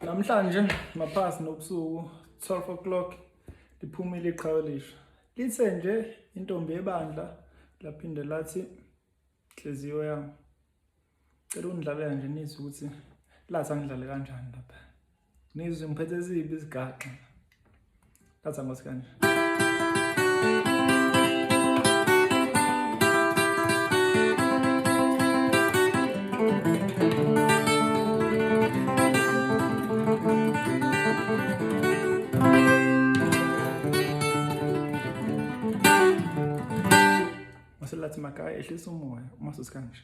Namhlanje maphasi nobusuku 12 o'clock liphumile Iqhawelisha. Lithe nje intombi yebandla laphinde lathi inhliziyo yami. Cela ungidlalela nje nizwe ukuthi lathi angidlale kanjani lapha. Nizwe ngiphethe zibi isigaxa. Lathi ngosikanje. Maselathi makaya ehlisa umoya uma usikanje.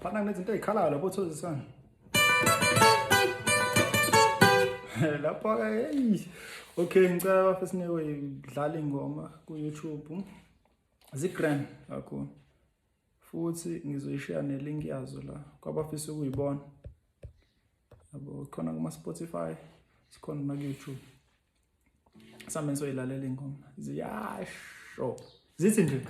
Phana kunezinto ezikhalayo lapho uthozisana. Lapho hey. Okay, ngicela bafesineke idlala ingoma ku YouTube. Zigrand kakhulu. Futhi ngizoyishare nelink yazo la kwabafisa ukuyibona. Yabo khona kuma Spotify, sikhona na YouTube. Samenzo ilalela ingoma. Ziyasho. Zithi nje.